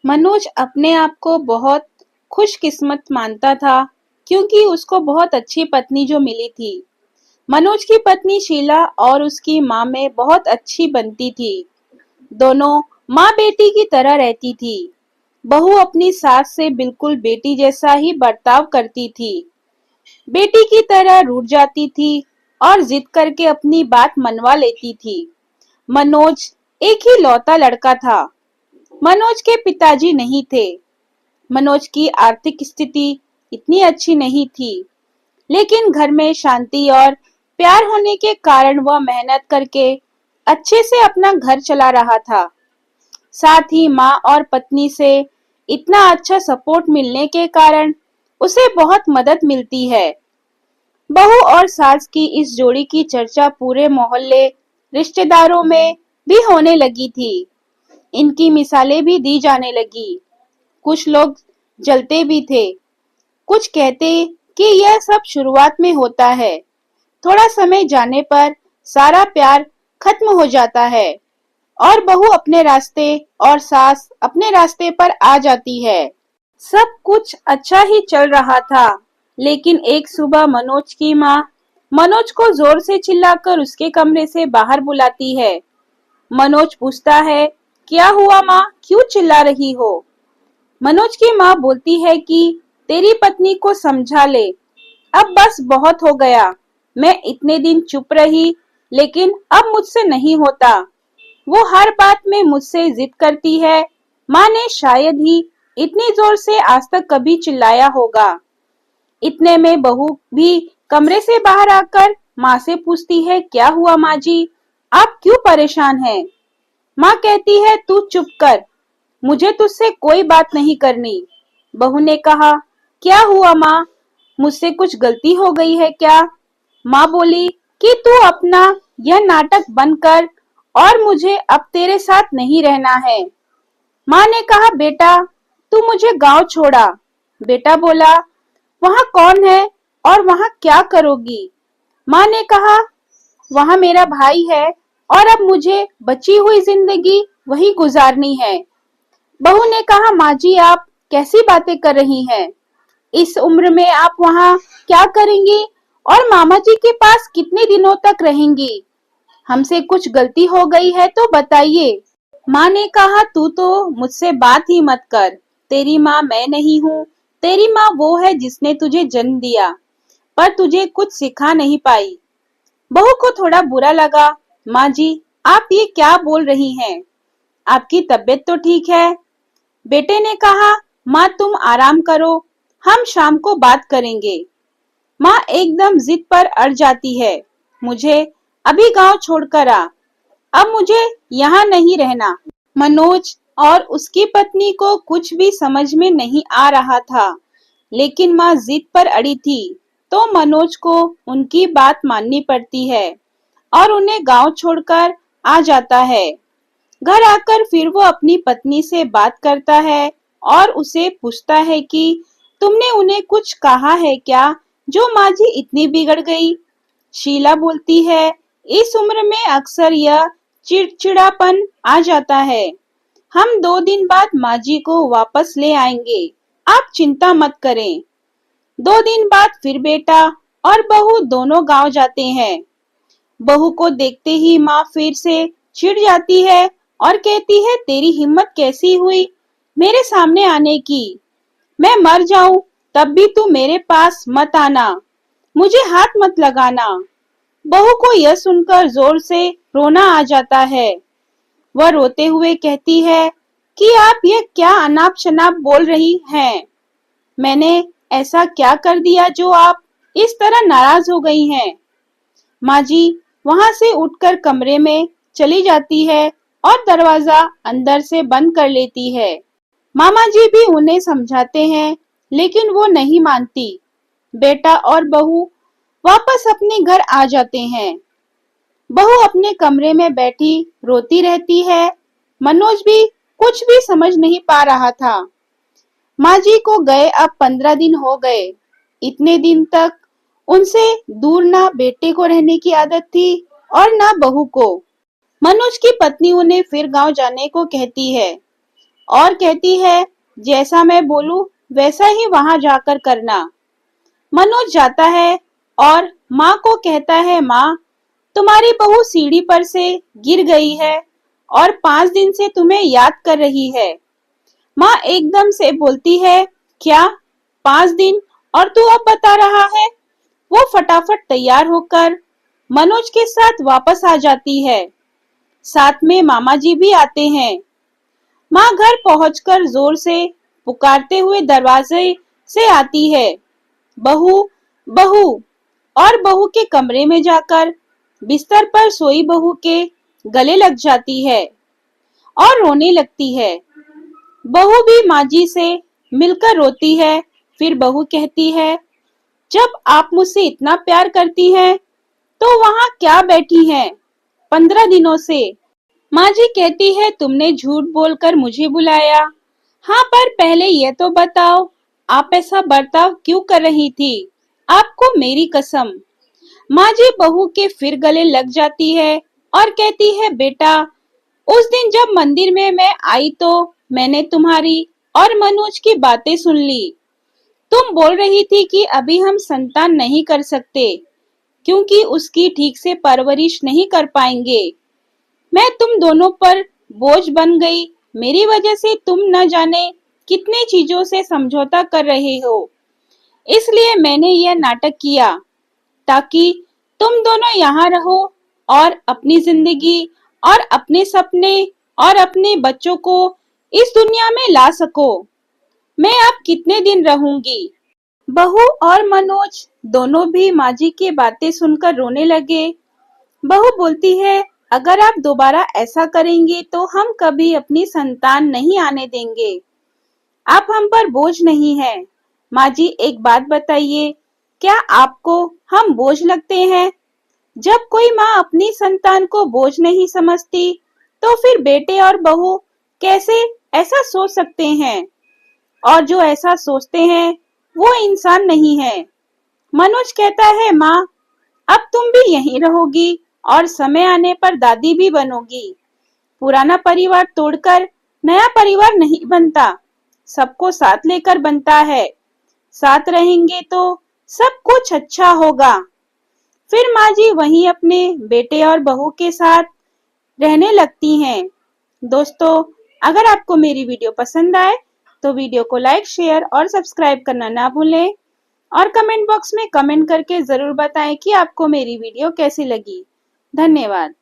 मनोज अपने आप को बहुत खुशकिस्मत मानता था क्योंकि उसको बहुत अच्छी पत्नी जो मिली थी। मनोज की पत्नी शीला और उसकी माँ में बहुत अच्छी बनती थी। दोनों माँ बेटी की तरह रहती थी। बहू अपनी सास से बिल्कुल बेटी जैसा ही बर्ताव करती थी। बेटी की तरह रूठ जाती थी और जिद करके अपनी बात मनवा लेती थी। मनोज एक ही लौता लड़का था। मनोज के पिताजी नहीं थे। मनोज की आर्थिक स्थिति इतनी अच्छी नहीं थी, लेकिन घर में शांति और प्यार होने के कारण वह मेहनत करके अच्छे से अपना घर चला रहा था। साथ ही माँ और पत्नी से इतना अच्छा सपोर्ट मिलने के कारण उसे बहुत मदद मिलती है। बहू और सास की इस जोड़ी की चर्चा पूरे मोहल्ले, रिश्तेदारों में भी होने लगी थी। इनकी मिसालें भी दी जाने लगी। कुछ लोग जलते भी थे। कुछ कहते कि यह सब शुरुआत में होता है। थोड़ा समय जाने पर सारा प्यार खत्म हो जाता है और बहू अपने रास्ते और सास अपने रास्ते पर आ जाती है। सब कुछ अच्छा ही चल रहा था, लेकिन एक सुबह मनोज की माँ मनोज को जोर से चिल्लाकर उसके कमरे से बाहर बुलाती है। मनोज पूछता है, क्या हुआ माँ, क्यों चिल्ला रही हो? मनोज की माँ बोलती है कि तेरी पत्नी को समझा ले, अब बस बहुत हो गया। मैं इतने दिन चुप रही, लेकिन अब मुझसे नहीं होता। वो हर बात में मुझसे जिद करती है। माँ ने शायद ही इतनी जोर से आज तक कभी चिल्लाया होगा। इतने में बहू भी कमरे से बाहर आकर माँ से पूछती है, क्या हुआ माँ जी, आप क्यों परेशान हैं? माँ कहती है, तू चुप कर, मुझे तुझसे कोई बात नहीं करनी। बहू ने कहा, क्या हुआ माँ, मुझसे कुछ गलती हो गई है क्या? माँ बोली कि तू अपना यह नाटक बंद कर और मुझे अब तेरे साथ नहीं रहना है। माँ ने कहा, बेटा तू मुझे गांव छोड़ा। बेटा बोला, वहाँ कौन है और वहाँ क्या करोगी? माँ ने कहा, वहाँ मेरा भाई है और अब मुझे बची हुई जिंदगी वही गुजारनी है। बहू ने कहा, माँ जी आप कैसी बातें कर रही हैं? इस उम्र में आप वहाँ क्या करेंगी और मामा जी के पास कितने दिनों तक रहेंगी? हमसे कुछ गलती हो गई है तो बताइए। माँ ने कहा, तू तो मुझसे बात ही मत कर। तेरी माँ मैं नहीं हूँ। तेरी माँ वो है जिसने तुझे जन्म दिया, पर तुझे कुछ सिखा नहीं पाई। बहू को थोड़ा बुरा लगा। माँ जी आप ये क्या बोल रही हैं? आपकी तबीयत तो ठीक है? बेटे ने कहा, माँ तुम आराम करो, हम शाम को बात करेंगे। माँ एकदम जिद पर अड़ जाती है, मुझे अभी गांव छोड़कर आ, अब मुझे यहाँ नहीं रहना। मनोज और उसकी पत्नी को कुछ भी समझ में नहीं आ रहा था, लेकिन माँ जिद पर अड़ी थी, तो मनोज को उनकी बात माननी पड़ती है और उन्हें गांव छोड़कर आ जाता है। घर आकर फिर वो अपनी पत्नी से बात करता है और उसे पूछता है कि तुमने उन्हें कुछ कहा है क्या जो माँ जी इतनी बिगड़ गई? शीला बोलती है, इस उम्र में अक्सर यह चिड़चिड़ापन आ जाता है। हम 2 दिन बाद माँ जी को वापस ले आएंगे, आप चिंता मत करें। 2 दिन बाद फिर बेटा और बहू दोनों गांव जाते हैं। बहू को देखते ही माँ फिर से चिढ़ जाती है और कहती है, तेरी हिम्मत कैसी हुई मेरे सामने आने की? मैं मर जाऊं तब भी तू मेरे पास मत आना, मुझे हाथ मत लगाना। बहू को यह सुनकर जोर से रोना आ जाता है। वह रोते हुए कहती है कि आप ये क्या अनाप शनाप बोल रही हैं? मैंने ऐसा क्या कर दिया जो आप इस तरह नाराज हो गई हैं? माँ जी वहां से उठकर कमरे में चली जाती है और दरवाजा अंदर से बंद कर लेती है। मामा जी भी उन्हें समझाते हैं, लेकिन वो नहीं मानती। बेटा और बहू वापस अपने घर आ जाते हैं। बहू अपने कमरे में बैठी रोती रहती है। मनोज भी कुछ भी समझ नहीं पा रहा था। माँ जी को गए अब 15 दिन हो गए। इतने दिन तक उनसे दूर ना बेटे को रहने की आदत थी और ना बहू को। मनोज की पत्नी उन्हें फिर गांव जाने को कहती है। और कहती है, जैसा मैं बोलूं वैसा ही वहां जाकर करना। मनोज जाता है और माँ को कहता है, माँ, तुम्हारी बहू सीढ़ी पर से गिर गई है और 5 दिन से तुम्हें याद कर रही है। माँ एकदम से बोलती है, क्या 5 दिन, और तू अब बता रहा है? वो फटाफट तैयार होकर मनोज के साथ वापस आ जाती है। साथ में मामा जी भी आते हैं। माँ घर पहुंचकर जोर से पुकारते हुए दरवाजे से आती है, बहू, बहू, और बहू के कमरे में जाकर बिस्तर पर सोई बहू के गले लग जाती है और रोने लगती है। बहू भी माँ जी से मिलकर रोती है। फिर बहू कहती है, जब आप मुझसे इतना प्यार करती हैं, तो वहाँ क्या बैठी हैं 15 दिनों से? माँ जी कहती है, तुमने झूठ बोलकर मुझे बुलाया। हाँ, पर पहले ये तो बताओ, आप ऐसा बर्ताव क्यों कर रही थी? आपको मेरी कसम। माँ जी बहू के फिर गले लग जाती है और कहती है, बेटा, उस दिन जब मंदिर में मैं आई तो मैंने तुम्हारी और मनोज की बातें सुन ली। तुम बोल रही थी कि अभी हम संतान नहीं कर सकते क्योंकि उसकी ठीक से परवरिश नहीं कर पाएंगे। मैं तुम दोनों पर बोझ बन गई। मेरी वजह से तुम न जाने कितने चीजों से समझौता कर रहे हो। इसलिए मैंने यह नाटक किया ताकि तुम दोनों यहाँ रहो और अपनी जिंदगी और अपने सपने और अपने बच्चों को इस दुनिया में ला सको। मैं अब कितने दिन रहूंगी? बहू और मनोज दोनों भी माँ जी की बातें सुनकर रोने लगे। बहू बोलती है, अगर आप दोबारा ऐसा करेंगे तो हम कभी अपनी संतान नहीं आने देंगे। आप हम पर बोझ नहीं है। माँ जी, एक बात बताइए, क्या आपको हम बोझ लगते हैं? जब कोई माँ अपनी संतान को बोझ नहीं समझती, तो फिर बेटे और बहू कैसे ऐसा सोच सकते हैं? और जो ऐसा सोचते हैं, वो इंसान नहीं है। मनोज कहता है, माँ, अब तुम भी यहीं रहोगी और समय आने पर दादी भी बनोगी। पुराना परिवार तोड़कर नया परिवार नहीं बनता, सबको साथ लेकर बनता है। साथ रहेंगे तो सब कुछ अच्छा होगा। फिर माँ जी वहीं अपने बेटे और बहू के साथ रहने लगती हैं। दोस्तों, अगर आपको मेरी वीडियो पसंद आए तो वीडियो को लाइक, शेयर और सब्सक्राइब करना ना भूलें और कमेंट बॉक्स में कमेंट करके जरूर बताएं कि आपको मेरी वीडियो कैसी लगी। धन्यवाद।